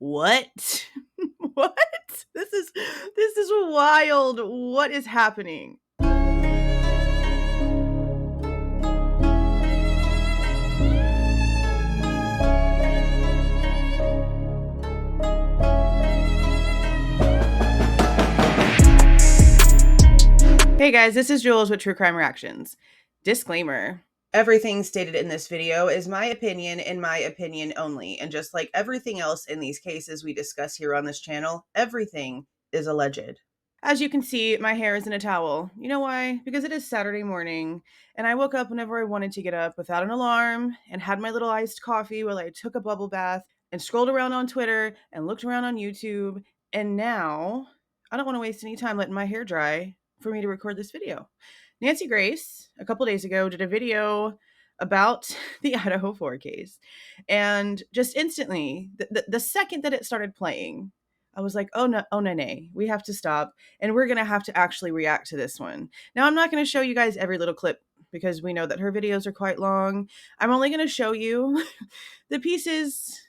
What? What? This is wild. What is happening? Hey guys, this is Jules with True Crime Reactions. Disclaimer. Everything stated in this video is my opinion and my opinion only. And just like everything else in these cases we discuss here on this channel, everything is alleged. As you can see, my hair is in a towel. You know why? Because it is Saturday morning, and I woke up whenever I wanted to get up without an alarm and had my little iced coffee while I took a bubble bath and scrolled around on Twitter and looked around on YouTube. And now I don't want to waste any time letting my hair dry for me to record this video. Nancy Grace, a couple days ago, did a video about the Idaho 4 case. And just instantly, the second that it started playing, I was like, oh no, we have to stop. And we're going to have to actually react to this one. Now, I'm not going to show you guys every little clip because we know that her videos are quite long. I'm only going to show you the pieces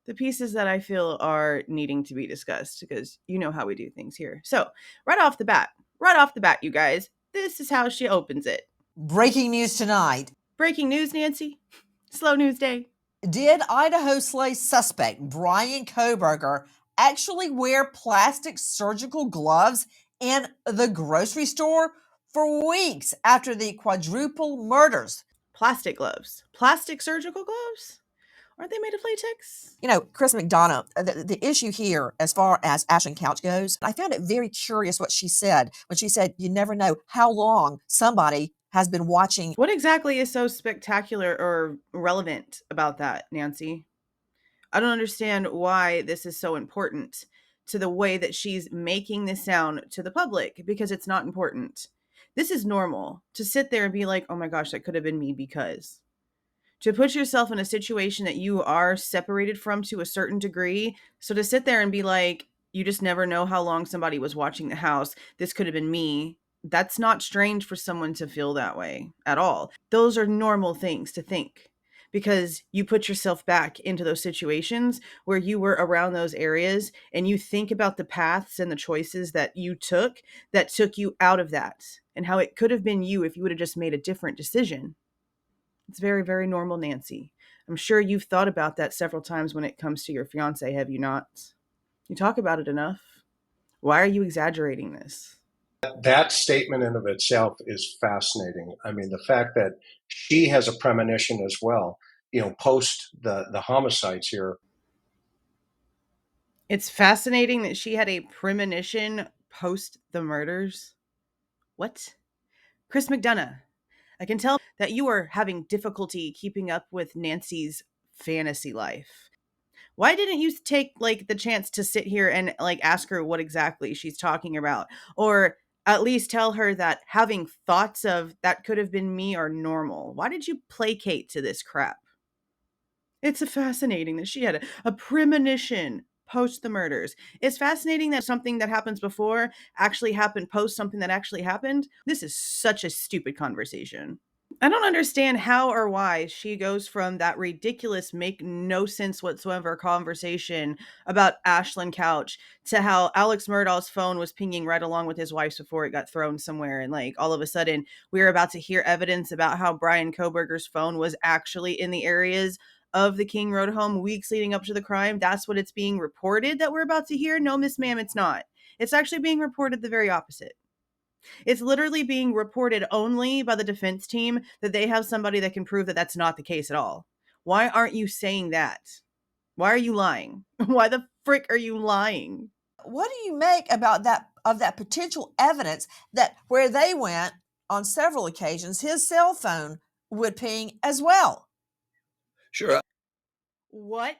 that I feel are needing to be discussed because you know how we do things here. So right off the bat, you guys, this is how she opens it. Breaking news tonight. Breaking news, Nancy. Slow news day. Did Idaho slay suspect Bryan Kohberger actually wear plastic surgical gloves in the grocery store for weeks after the quadruple murders? Plastic gloves. Plastic surgical gloves? Aren't they made of latex? You know, Chris McDonough, the issue here as far as Ashland Couch goes, I found it very curious what she said when she said you never know how long somebody has been watching. What exactly is so spectacular or relevant about that, Nancy? I don't understand why this is so important to the way that she's making this sound to the public, because it's not important. This is normal to sit there and be like, oh my gosh, that could have been me, because to put yourself in a situation that you are separated from to a certain degree. So to sit there and be like, you just never know how long somebody was watching the house. This could have been me. That's not strange for someone to feel that way at all. Those are normal things to think because you put yourself back into those situations where you were around those areas and you think about the paths and the choices that you took that took you out of that and how it could have been you if you would have just made a different decision. It's very, very normal, Nancy. I'm sure you've thought about that several times when it comes to your fiance, have you not? You talk about it enough. Why are you exaggerating this? That statement in of itself is fascinating. I mean, the fact that she has a premonition as well, you know, post the homicides here. It's fascinating that she had a premonition post the murders. What? Chris McDonough, I can tell that you are having difficulty keeping up with Nancy's fantasy life. Why didn't you take the chance to sit here and ask her what exactly she's talking about? Or at least tell her that having thoughts of that could have been me are normal. Why did you placate to this crap? It's fascinating that she had a premonition post the murders. It's fascinating that something that happens before actually happened post something that actually happened. This is such a stupid conversation. I don't understand how or why she goes from that ridiculous, make no sense whatsoever conversation about Ashland Couch to how Alex Murdaugh's phone was pinging right along with his wife's before it got thrown somewhere. And all of a sudden we were about to hear evidence about how Bryan Kohberger's phone was actually in the areas of the King Road home weeks leading up to the crime. That's what it's being reported that we're about to hear. No, Miss Ma'am, it's not. It's actually being reported the very opposite. It's literally being reported only by the defense team that they have somebody that can prove that that's not the case at all. Why aren't you saying that? Why are you lying? Why the frick are you lying? What do you make about that potential evidence that where they went on several occasions, his cell phone would ping as well? Sure. What?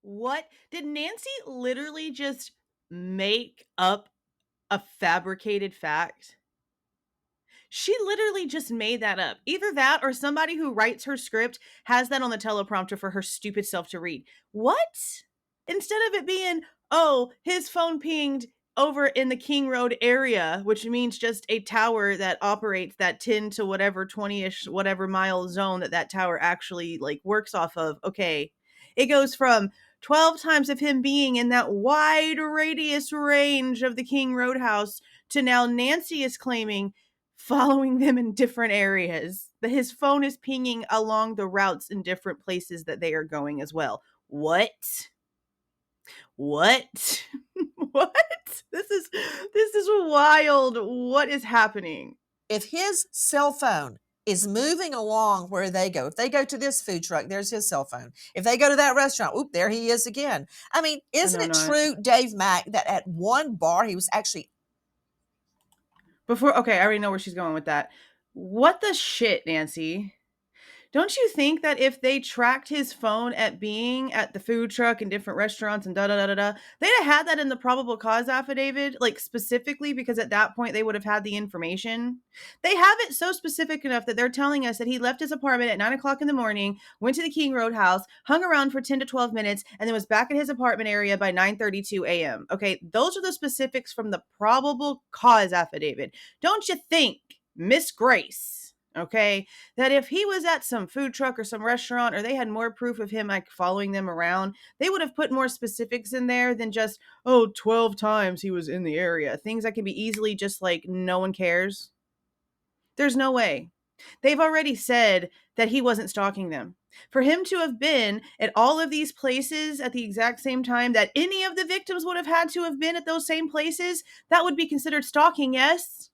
What? Did Nancy literally just make up a fabricated fact? She literally just made that up. Either that or somebody who writes her script has that on the teleprompter for her stupid self to read. What? Instead of it being, oh, his phone pinged over in the King Road area, which means just a tower that operates that 10 to whatever 20ish whatever mile zone that tower actually like works off of. Okay. It goes from 12 times of him being in that wide radius range of the King Roadhouse to now Nancy is claiming following them in different areas. That his phone is pinging along the routes in different places that they are going as well. What? What? What? This is wild. What is happening? If his cell phone is moving along where they go, if they go to this food truck, there's his cell phone. If they go to that restaurant, oop, there he is again. I mean, I isn't know it not. true, Dave Mack, that at one bar he was actually Before, okay, I already know where she's going with that. What the shit, Nancy? Don't you think that if they tracked his phone at being at the food truck and different restaurants and da da da da da, they'd have had that in the probable cause affidavit, like specifically because at that point they would have had the information. They have it so specific enough that they're telling us that he left his apartment at 9 o'clock in the morning, went to the King Road house, hung around for 10 to 12 minutes, and then was back at his apartment area by 9:32 a.m. Okay, those are the specifics from the probable cause affidavit. Don't you think, Miss Grace? Okay, that if he was at some food truck or some restaurant or they had more proof of him like following them around, they would have put more specifics in there than just, oh, 12 times he was in the area. Things that can be easily just like no one cares. There's no way. They've already said that he wasn't stalking them. For him to have been at all of these places at the exact same time that any of the victims would have had to have been at those same places, that would be considered stalking, yes?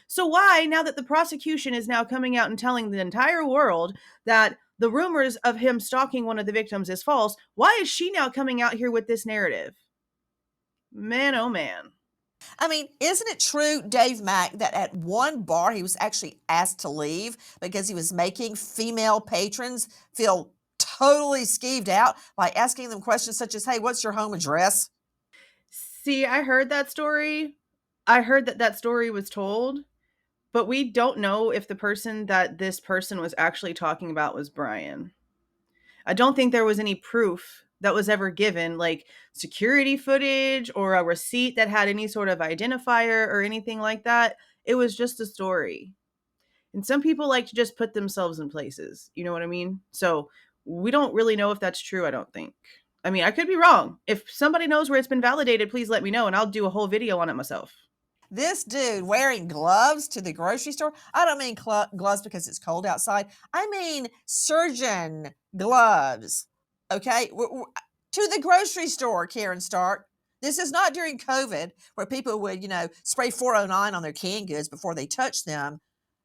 So why, now that the prosecution is now coming out and telling the entire world that the rumors of him stalking one of the victims is false, why is she now coming out here with this narrative? Man, oh man. I mean, isn't it true, Dave Mack, that at one bar he was actually asked to leave because he was making female patrons feel totally skeeved out by asking them questions such as, hey, what's your home address? See, I heard that story. I heard that story was told, but we don't know if the person that this person was actually talking about was Bryan. I don't think there was any proof that was ever given, like security footage or a receipt that had any sort of identifier or anything like that. It was just a story. And some people like to just put themselves in places. You know what I mean? So we don't really know if that's true, I don't think. I mean, I could be wrong. If somebody knows where it's been validated, please let me know and I'll do a whole video on it myself. This dude wearing gloves to the grocery store. I don't mean gloves because it's cold outside. I mean surgeon gloves. Okay? To the grocery store, Karen Stark. This is not during COVID where people would, spray 409 on their canned goods before they touch them.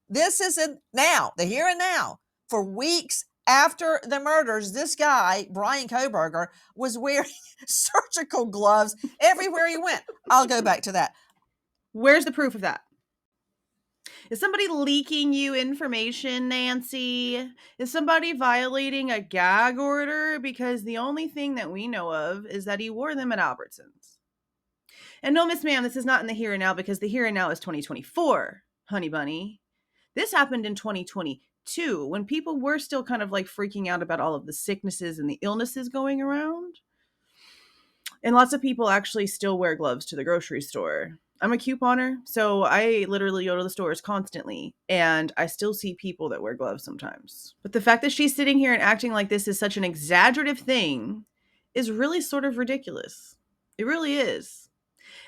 This isn't now, the here and now. For weeks after the murders, this guy, Bryan Kohberger, was wearing surgical gloves everywhere he went. I'll go back to that. Where's the proof of that? Is somebody leaking you information, Nancy? Is somebody violating a gag order? Because the only thing that we know of is that he wore them at Albertsons. And no, Miss Ma'am, this is not in the here and now because the here and now is 2024, honey bunny. This happened in 2022 when people were still kind of like freaking out about all of the sicknesses and the illnesses going around. And lots of people actually still wear gloves to the grocery store. I'm a couponer, so I literally go to the stores constantly, and I still see people that wear gloves sometimes. But the fact that she's sitting here and acting like this is such an exaggerative thing is really sort of ridiculous. It really is.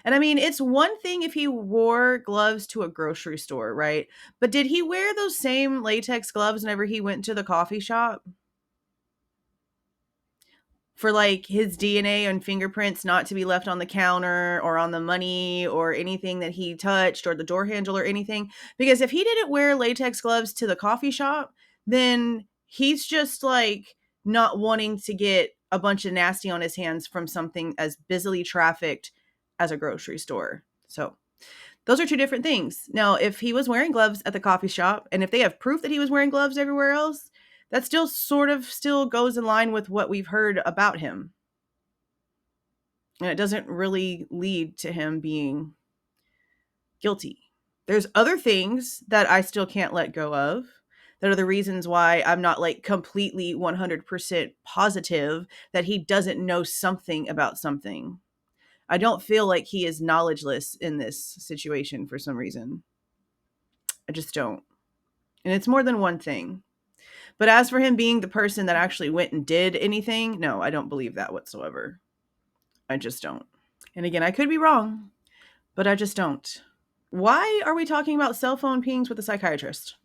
And I mean, it's one thing if he wore gloves to a grocery store, right? But did he wear those same latex gloves whenever he went to the coffee shop? For like his DNA and fingerprints not to be left on the counter or on the money or anything that he touched or the door handle or anything. Because if he didn't wear latex gloves to the coffee shop, then he's just like not wanting to get a bunch of nasty on his hands from something as busily trafficked as a grocery store. So those are two different things. Now, if he was wearing gloves at the coffee shop and if they have proof that he was wearing gloves everywhere else, that still sort of still goes in line with what we've heard about him. And it doesn't really lead to him being guilty. There's other things that I still can't let go of that are the reasons why I'm not like completely 100% positive that he doesn't know something about something. I don't feel like he is knowledgeless in this situation for some reason. I just don't. And it's more than one thing. But as for him being the person that actually went and did anything, no, I don't believe that whatsoever. I just don't. And again, I could be wrong, but I just don't. Why are we talking about cell phone pings with a psychiatrist?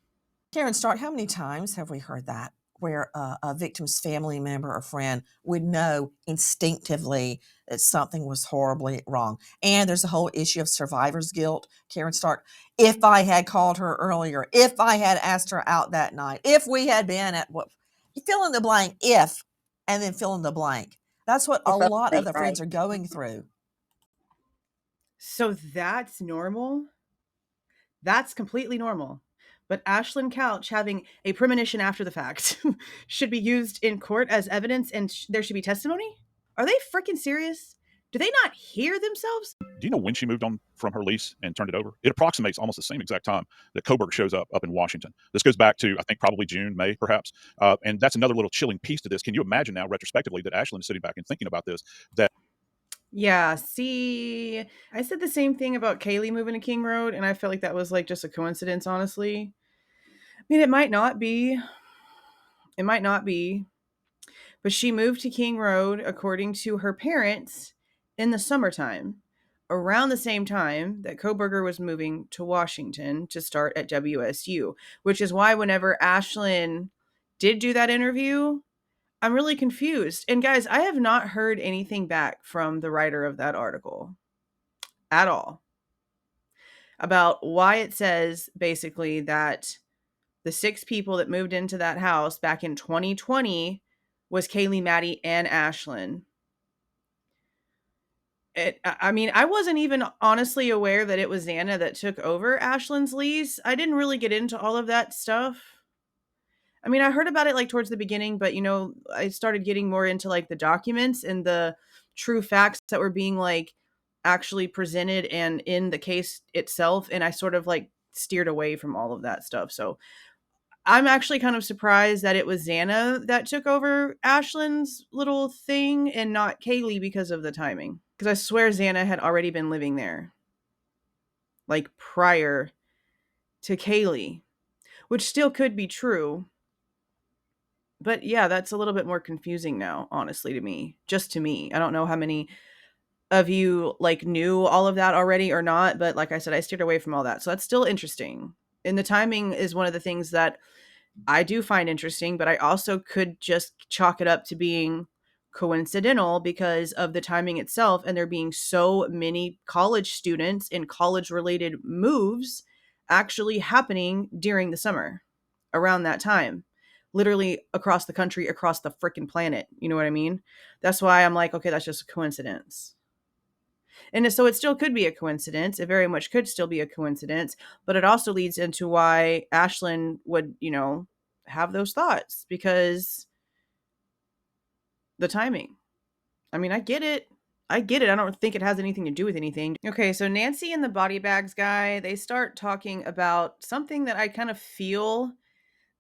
Karen Stark, how many times have we heard that where a victim's family member or friend would know instinctively that something was horribly wrong? And there's the whole issue of survivor's guilt. Karen Stark, if I had called her earlier, if I had asked her out that night, if we had been at what, you fill in the blank, if, and then fill in the blank. That's what a lot of the friends are going through. So that's normal? That's completely normal. But Ashlyn Couch having a premonition after the fact should be used in court as evidence and there should be testimony? Are they freaking serious? Do they not hear themselves? Do you know when she moved on from her lease and turned it over? It approximates almost the same exact time that Kohberger shows up in Washington. This goes back to, I think, probably June, May, perhaps. And that's another little chilling piece to this. Can you imagine now, retrospectively, that Ashlyn is sitting back and thinking about this, that Yeah, see, I said the same thing about Kaylee moving to King Road, and I felt like that was like just a coincidence, honestly. I mean, it might not be. It might not be. But she moved to King Road, according to her parents, in the summertime, around the same time that Kohberger was moving to Washington to start at WSU, which is why whenever Ashlyn did do that interview, I'm really confused. And guys, I have not heard anything back from the writer of that article at all about why it says basically that the 6 people that moved into that house back in 2020 was Kaylee, Maddie, and Ashlyn. I mean, I wasn't even honestly aware that it was Xana that took over Ashlyn's lease. I didn't really get into all of that stuff. I mean, I heard about it like towards the beginning, but I started getting more into like the documents and the true facts that were being like actually presented and in the case itself. And I sort of like steered away from all of that stuff. So I'm actually kind of surprised that it was Xana that took over Ashlyn's little thing and not Kaylee because of the timing. Because I swear Xana had already been living there, like prior to Kaylee, which still could be true. But yeah, that's a little bit more confusing now, honestly, to me. Just to me. I don't know how many of you like knew all of that already or not, but like I said, I steered away from all that. So that's still interesting. And the timing is one of the things that I do find interesting, but I also could just chalk it up to being coincidental because of the timing itself and there being so many college students and college related moves actually happening during the summer around that time. Literally across the country, across the freaking planet. You know what I mean? That's why I'm like, okay, that's just a coincidence. And so it still could be a coincidence. It very much could still be a coincidence, but it also leads into why Ashlyn would, have those thoughts because the timing. I mean, I get it. I get it. I don't think it has anything to do with anything. Okay, so Nancy and the body bags guy, they start talking about something that I kind of feel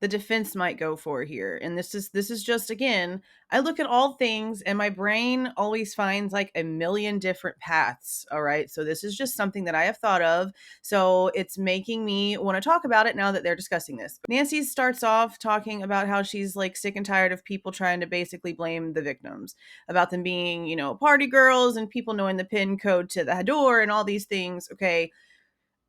the defense might go for here. And this is just, again, I look at all things and my brain always finds like a million different paths. All right. So this is just something that I have thought of. So it's making me want to talk about it now that they're discussing this. Nancy starts off talking about how she's like sick and tired of people trying to basically blame the victims, about them being, party girls and people knowing the pin code to the door and all these things. Okay.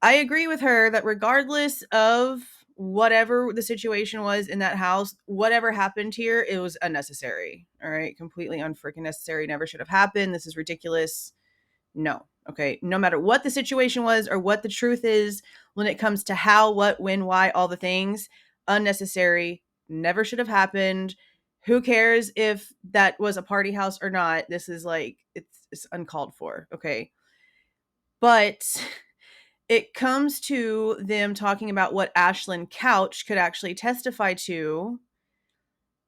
I agree with her that regardless of whatever the situation was in that house, whatever happened here, it was unnecessary. All right. Completely unfreaking necessary. Never should have happened. This is ridiculous. No. Okay. No matter what the situation was or what the truth is when it comes to how, what, when, why, all the things, unnecessary, never should have happened. Who cares if that was a party house or not? This is like, it's uncalled for. Okay. But it comes to them talking about what Ashlyn Couch could actually testify to,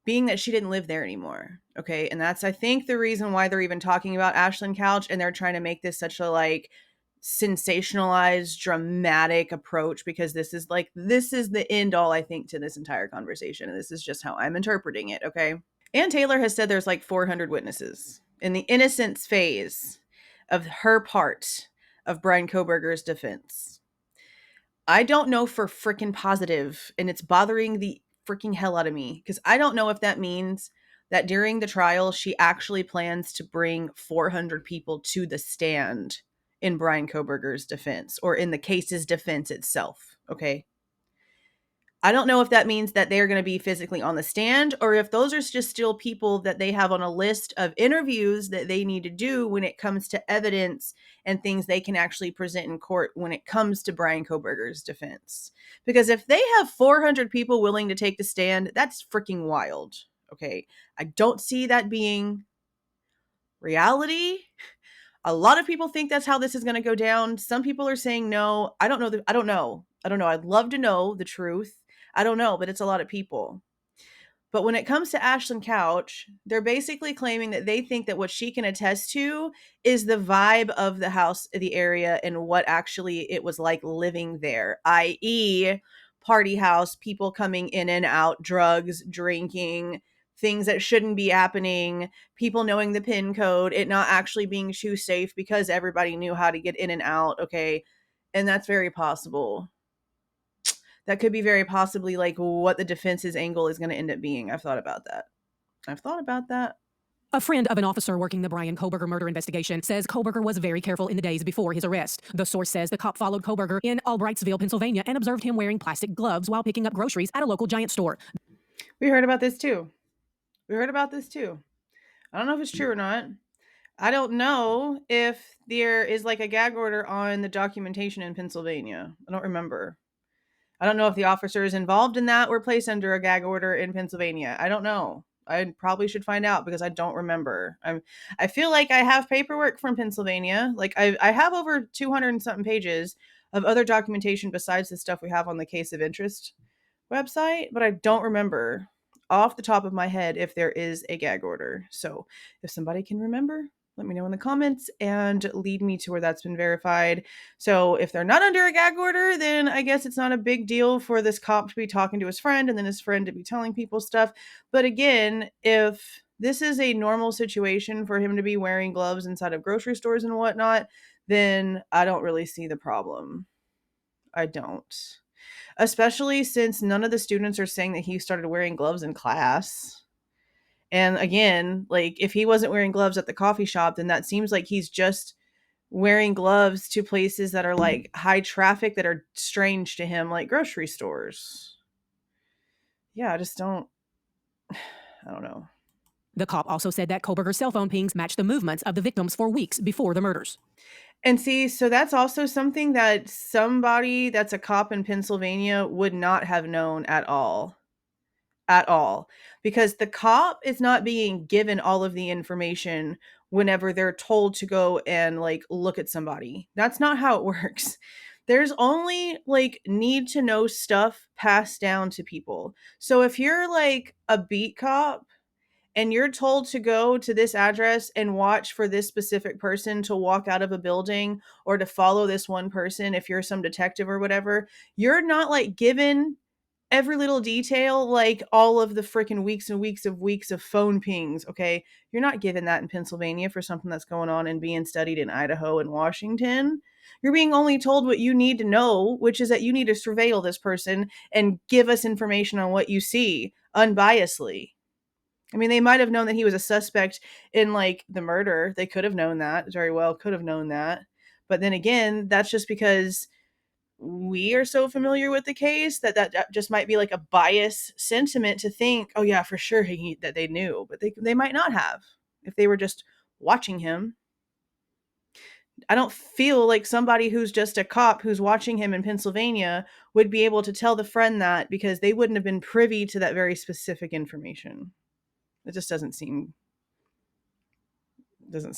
being that she didn't live there anymore. Okay. And that's, I think, the reason why they're even talking about Ashlyn Couch and they're trying to make this such a like sensationalized, dramatic approach because this is the end all, I think, to this entire conversation. And this is just how I'm interpreting it. Okay. Ann Taylor has said there's like 400 witnesses in the innocence phase of her part of Bryan Kohberger's defense. I don't know for freaking positive, and it's bothering the freaking hell out of me because I don't know if that means that during the trial she actually plans to bring 400 people to the stand in Bryan Kohberger's defense or in the case's defense itself. Okay. I don't know if that means that they're going to be physically on the stand or if those are just still people that they have on a list of interviews that they need to do when it comes to evidence and things they can actually present in court when it comes to Bryan Kohberger's defense. Because if they have 400 people willing to take the stand, that's freaking wild. Okay. I don't see that being reality. A lot of people think that's how this is going to go down. Some people are saying no. I don't know. I don't know. I don't know. I'd love to know the truth. I don't know, but it's a lot of people. But when it comes to Ashlyn Couch, they're basically claiming that they think that what she can attest to is the vibe of the house, the area, and what actually it was like living there, i.e., party house, people coming in and out, drugs, drinking, things that shouldn't be happening, people knowing the PIN code, it not actually being shoe safe because everybody knew how to get in and out. Okay. And that's very possible. That could be very possibly like what the defense's angle is going to end up being. I've thought about that. A friend of an officer working the Bryan Kohberger murder investigation says Kohberger was very careful in the days before his arrest. The source says the cop followed Kohberger in Albrightsville, Pennsylvania, and observed him wearing plastic gloves while picking up groceries at a local giant store. We heard about this too. I don't know if it's true or not. I don't know if there is like a gag order on the documentation in Pennsylvania. I don't remember. I don't know if the officers involved in that were placed under a gag order in Pennsylvania. I don't know. I probably should find out because I don't remember. I feel like I have paperwork from Pennsylvania. Like I have over 200 and something pages of other documentation besides the stuff we have on the case of interest website, but I don't remember off the top of my head if there is a gag order. So if somebody can remember, let me know in the comments and lead me to where that's been verified. So if they're not under a gag order, then I guess it's not a big deal for this cop to be talking to his friend and then his friend to be telling people stuff. But again, if this is a normal situation for him to be wearing gloves inside of grocery stores and whatnot, then I don't really see the problem. I don't. Especially since none of the students are saying that he started wearing gloves in class. And again, like if he wasn't wearing gloves at the coffee shop, then that seems like he's just wearing gloves to places that are like high traffic that are strange to him, like grocery stores. Yeah, I don't know. The cop also said that Kohberger's cell phone pings matched the movements of the victims for weeks before the murders. And see, so that's also something that somebody that's a cop in Pennsylvania would not have known at all. Because the cop is not being given all of the information whenever they're told to go and like look at somebody. That's not how it works. There's only like need to know stuff passed down to people. So if you're like a beat cop and you're told to go to this address and watch for this specific person to walk out of a building or to follow this one person, if you're some detective or whatever, you're not like given every little detail, like all of the freaking weeks and weeks of phone pings. Okay. You're not given that in Pennsylvania for something that's going on and being studied in Idaho and Washington. You're being only told what you need to know, which is that you need to surveil this person and give us information on what you see unbiasedly. I mean, they might have known that he was a suspect in like the murder. They could have known that, very well could have known that. But then again, that's just because we are so familiar with the case that just might be like a bias sentiment to think, oh yeah, for sure that they knew, but they might not have if they were just watching him. I don't feel like somebody who's just a cop who's watching him in Pennsylvania would be able to tell the friend that because they wouldn't have been privy to that very specific information. It just doesn't seem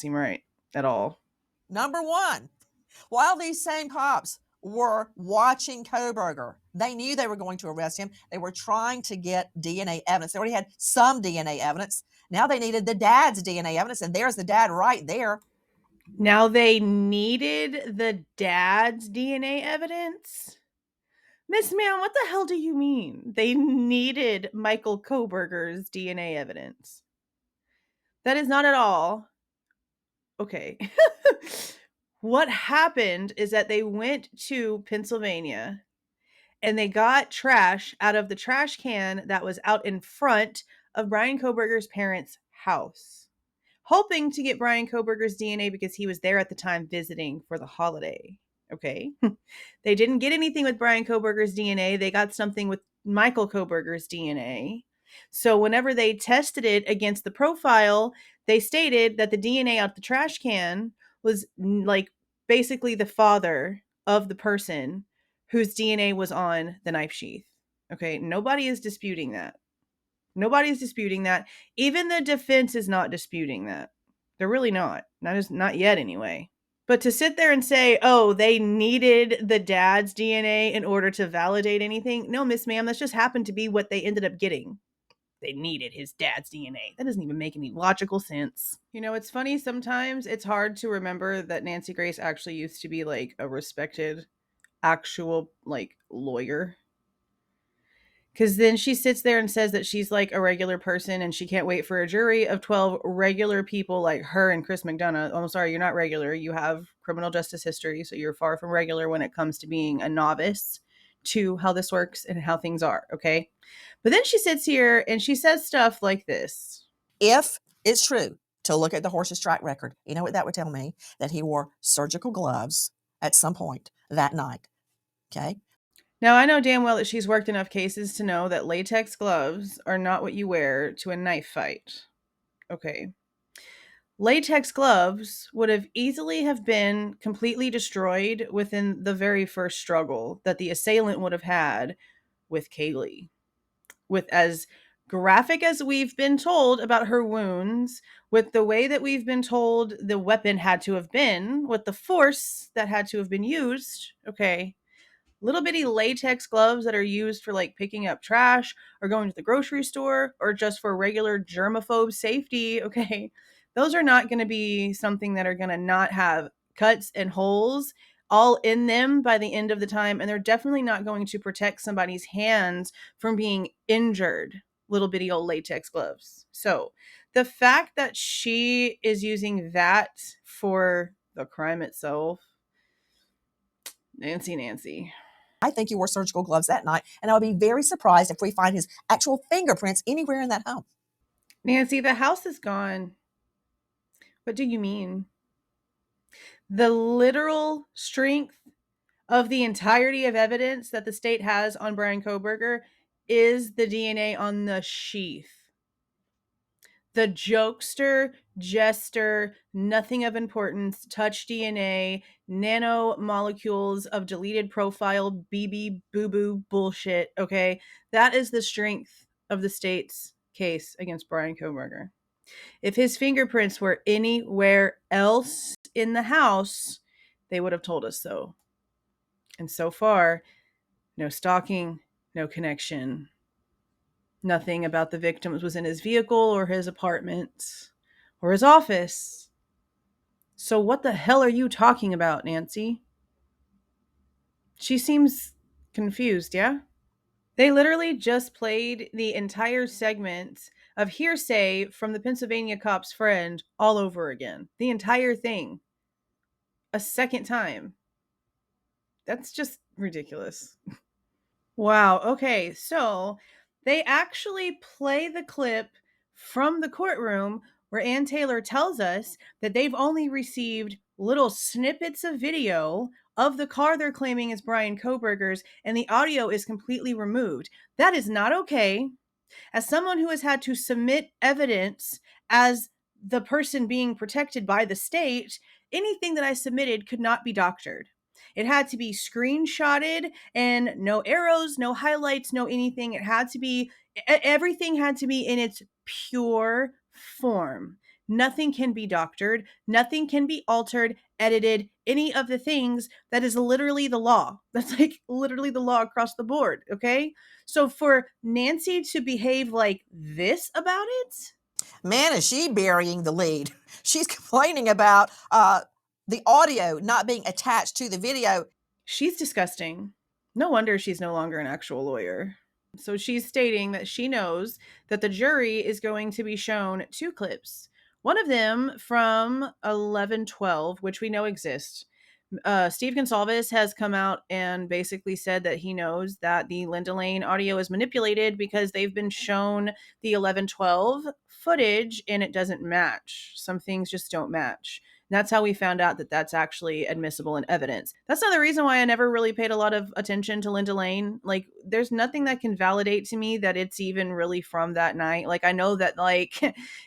right at all. Number one, while these same cops were watching Kohberger, they knew they were going to arrest him. They were trying to get DNA evidence. They already had some DNA evidence. Now they needed the dad's DNA evidence, and there's the dad right there. Now they needed the dad's DNA evidence? Miss Ma'am, what the hell do you mean? They needed Michael Kohberger's DNA evidence. That is not at all okay. What happened is that they went to Pennsylvania and they got trash out of the trash can that was out in front of Bryan Kohberger's parents' house, hoping to get Bryan Kohberger's DNA because he was there at the time visiting for the holiday. Okay. They didn't get anything with Bryan Kohberger's DNA. They got something with Michael Kohberger's DNA. So whenever they tested it against the profile, they stated that the DNA out the trash can was like basically the father of the person whose DNA was on the knife sheath. Okay, nobody is disputing that. Nobody's disputing that. Even the defense is not disputing that. They're really not. Not yet anyway. But to sit there and say, oh, they needed the dad's DNA in order to validate anything. No, Miss Ma'am, that's just happened to be what they ended up getting. They needed his dad's DNA. That doesn't even make any logical sense. You know, it's funny sometimes. It's hard to remember that Nancy Grace actually used to be like a respected actual like lawyer, because then she sits there and says that she's like a regular person and she can't wait for a jury of 12 regular people like her and Chris McDonough. Oh, I'm sorry, you're not regular. You have criminal justice history, so you're far from regular when it comes to being a novice to how this works and how things are, okay? But then she sits here and she says stuff like this. If it's true to look at the horse's track record, you know what that would tell me? That he wore surgical gloves at some point that night. Okay. Now, I know damn well that she's worked enough cases to know that latex gloves are not what you wear to a knife fight. Okay. Latex gloves would have easily have been completely destroyed within the very first struggle that the assailant would have had with Kaylee. With as graphic as we've been told about her wounds, with the way that we've been told the weapon had to have been, with the force that had to have been used, okay, little bitty latex gloves that are used for like picking up trash or going to the grocery store or just for regular germaphobe safety, okay, those are not going to be something that are going to not have cuts and holes all in them by the end of the time. And they're definitely not going to protect somebody's hands from being injured. Little bitty old latex gloves. So the fact that she is using that for the crime itself, Nancy. I think he wore surgical gloves that night, and I would be very surprised if we find his actual fingerprints anywhere in that home. Nancy, the house is gone. What do you mean? The literal strength of the entirety of evidence that the state has on Bryan Kohberger is the DNA on the sheath. The jokester, jester, nothing of importance, touch DNA, nanomolecules of deleted profile, BB boo boo bullshit. Okay. That is the strength of the state's case against Bryan Kohberger. If his fingerprints were anywhere else in the house, they would have told us so. And so far, no stalking, no connection. Nothing about the victims was in his vehicle or his apartment or his office. So what the hell are you talking about, Nancy? She seems confused, yeah? They literally just played the entire segment of hearsay from the Pennsylvania cop's friend all over again. The entire thing. A second time. That's just ridiculous. Wow. Okay. So they actually play the clip from the courtroom where Ann Taylor tells us that they've only received little snippets of video of the car they're claiming is Bryan Kohberger's, and the audio is completely removed. That is not okay. As someone who has had to submit evidence as the person being protected by the state, anything that I submitted could not be doctored. It had to be screenshotted and no arrows, no highlights, no anything. It had to be, everything had to be in its pure form. Nothing can be doctored. Nothing can be altered, edited, any of the things. That is literally the law. That's like literally the law across the board. Okay. So for Nancy to behave like this about it, Man, is she burying the lead. She's complaining about the audio not being attached to the video. she's disgusting. No wonder she's no longer an actual lawyer. So she's stating that she knows that the jury is going to be shown two clips. One of them from 1112, which we know exists. Steve Goncalves has come out and basically said that he knows that the Linda Lane audio is manipulated because they've been shown the 1112 footage and it doesn't match. Some things just don't match. And that's how we found out that that's actually admissible in evidence. That's another reason why I never really paid a lot of attention to Linda Lane. Like, there's nothing that can validate to me that it's even really from that night. Like, I know that, like,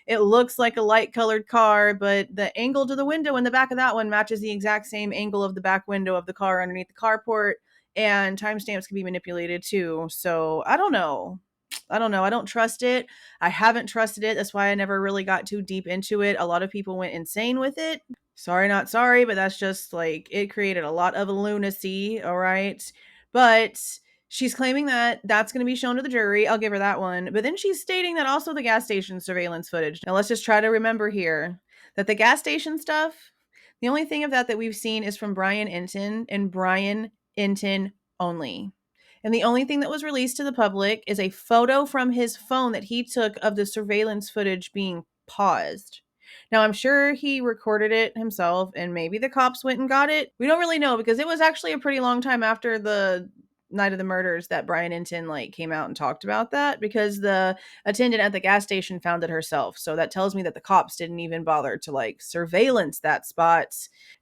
it looks like a light colored car, but the angle to the window in the back of that one matches the exact same angle of the back window of the car underneath the carport, and timestamps can be manipulated too. So I don't know. I don't trust it. I haven't trusted it. That's why I never really got too deep into it. A lot of people went insane with it. Sorry, not sorry, but that's just like, it created a lot of lunacy. All right. But she's claiming that that's going to be shown to the jury. I'll give her that one. But then she's stating that also the gas station surveillance footage. Now let's just try to remember here that the gas station stuff, the only thing of that we've seen is from Brian Enton and Brian Enton only. And the only thing that was released to the public is a photo from his phone that he took of the surveillance footage being paused. Now, I'm sure he recorded it himself and maybe the cops went and got it. We don't really know because it was actually a pretty long time after the night of the murders that Brian Enton like came out and talked about that, because the attendant at the gas station found it herself. So that tells me that the cops didn't even bother to like surveillance that spot.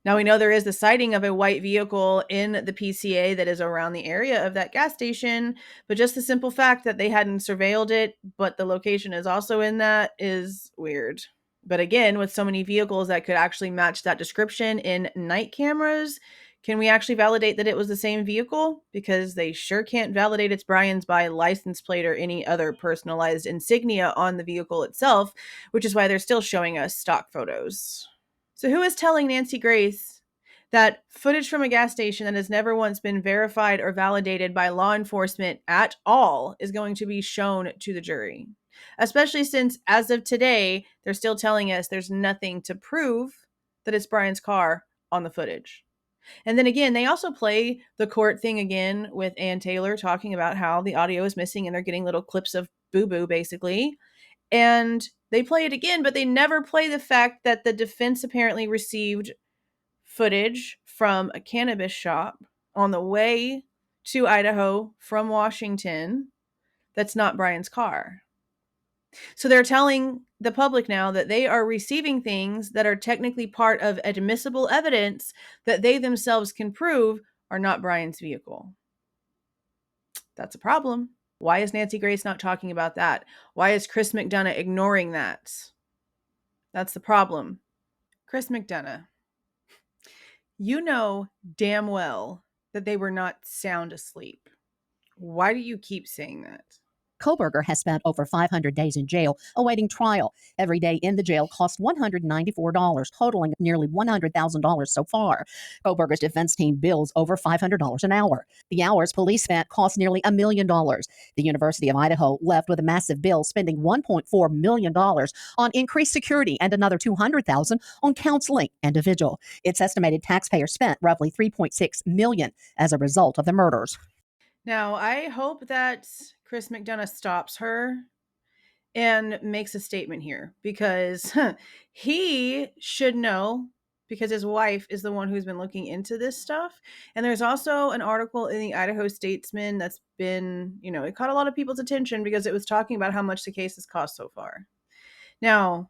Now we know there is the sighting of a white vehicle in the PCA that is around the area of that gas station, but just the simple fact that they hadn't surveilled it, but the location is also in that, is weird. But again, with so many vehicles that could actually match that description in night cameras, can we actually validate that it was the same vehicle? Because they sure can't validate it's Brian's by license plate or any other personalized insignia on the vehicle itself, which is why they're still showing us stock photos. So who is telling Nancy Grace that footage from a gas station that has never once been verified or validated by law enforcement at all is going to be shown to the jury? Especially since, as of today, they're still telling us there's nothing to prove that it's Brian's car on the footage. And then again, they also play the court thing again with Ann Taylor talking about how the audio is missing and they're getting little clips of Boo Boo, basically. And they play it again, but they never play the fact that the defense apparently received footage from a cannabis shop on the way to Idaho from Washington that's not Brian's car. So they're telling the public now that they are receiving things that are technically part of admissible evidence that they themselves can prove are not Brian's vehicle. That's a problem. Why is Nancy Grace not talking about that? Why is Chris McDonough ignoring that? That's the problem. Chris McDonough, you know damn well that they were not sound asleep. Why do you keep saying that? Kohberger has spent over 500 days in jail awaiting trial. Every day in the jail cost $194, totaling nearly $100,000 so far. Kohberger's defense team bills over $500 an hour. The hours police spent cost nearly $1 million. The University of Idaho left with a massive bill, spending $1.4 million on increased security and another $200,000 on counseling and a vigil. Its estimated taxpayers spent roughly $3.6 million as a result of the murders. Now, I hope that Chris McDonough stops her and makes a statement here, because he should know, because his wife is the one who's been looking into this stuff. And there's also an article in the Idaho Statesman that's been, it caught a lot of people's attention because it was talking about how much the case has cost so far. Now,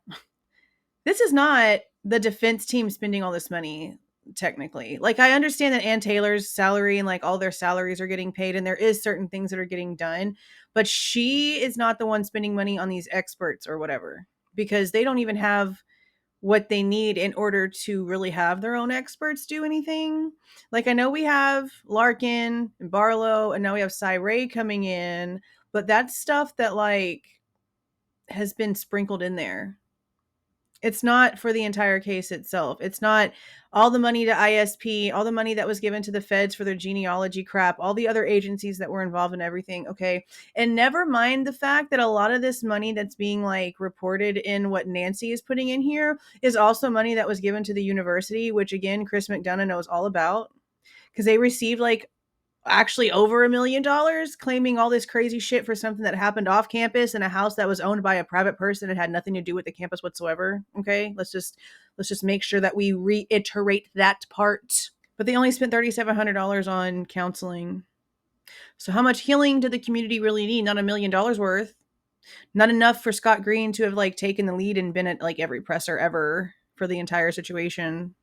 this is not the defense team spending all this money. Technically, like, I understand that Ann Taylor's salary and like all their salaries are getting paid and there is certain things that are getting done, but she is not the one spending money on these experts or whatever, because they don't even have what they need in order to really have their own experts do anything. Like, I know we have Larkin and Barlow and now we have Cy Ray coming in, but that's stuff that like has been sprinkled in there. It's not for the entire case itself. It's not all the money to ISP, all the money that was given to the feds for their genealogy crap, all the other agencies that were involved in everything. Okay. And never mind the fact that a lot of this money that's being like reported in what Nancy is putting in here is also money that was given to the university, which again, Chris McDonough knows all about, because they received like actually over $1 million, claiming all this crazy shit for something that happened off campus in a house that was owned by a private person and had nothing to do with the campus whatsoever. Okay, let's just make sure that we reiterate that part. But they only spent $3,700 on counseling. So how much healing did the community really need? Not $1 million worth. Not enough for Scott Green to have like taken the lead and been at like every presser ever for the entire situation.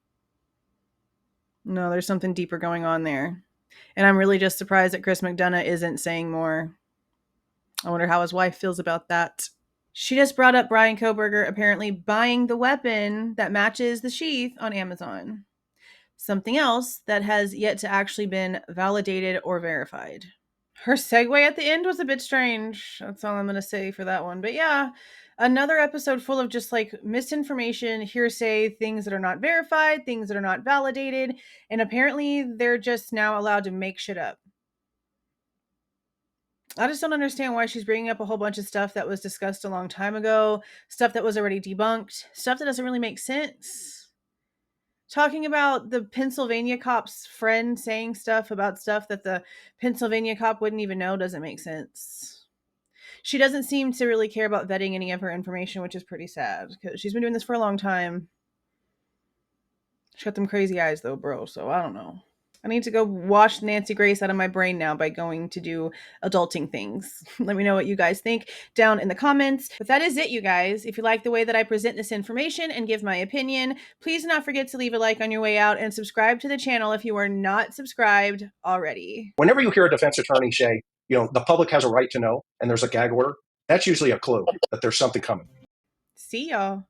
No, there's something deeper going on there. And I'm really just surprised that Chris McDonough isn't saying more. I wonder how his wife feels about that. She just brought up Bryan Kohberger apparently buying the weapon that matches the sheath on Amazon. Something else that has yet to actually been validated or verified. Her segue at the end was a bit strange. That's all I'm going to say for that one. But yeah, another episode full of just like misinformation, hearsay, things that are not verified, things that are not validated. And apparently they're just now allowed to make shit up. I just don't understand why she's bringing up a whole bunch of stuff that was discussed a long time ago, stuff that was already debunked, stuff that doesn't really make sense. Talking about the Pennsylvania cop's friend saying stuff about stuff that the Pennsylvania cop wouldn't even know doesn't make sense. She doesn't seem to really care about vetting any of her information, which is pretty sad because she's been doing this for a long time. She's got them crazy eyes though, bro, so I don't know. I need to go wash Nancy Grace out of my brain now by going to do adulting things. Let me know what you guys think down in the comments. But that is it, you guys. If you like the way that I present this information and give my opinion, please do not forget to leave a like on your way out and subscribe to the channel if you are not subscribed already. Whenever you hear a defense attorney say, the public has a right to know, and there's a gag order, that's usually a clue that there's something coming. See y'all.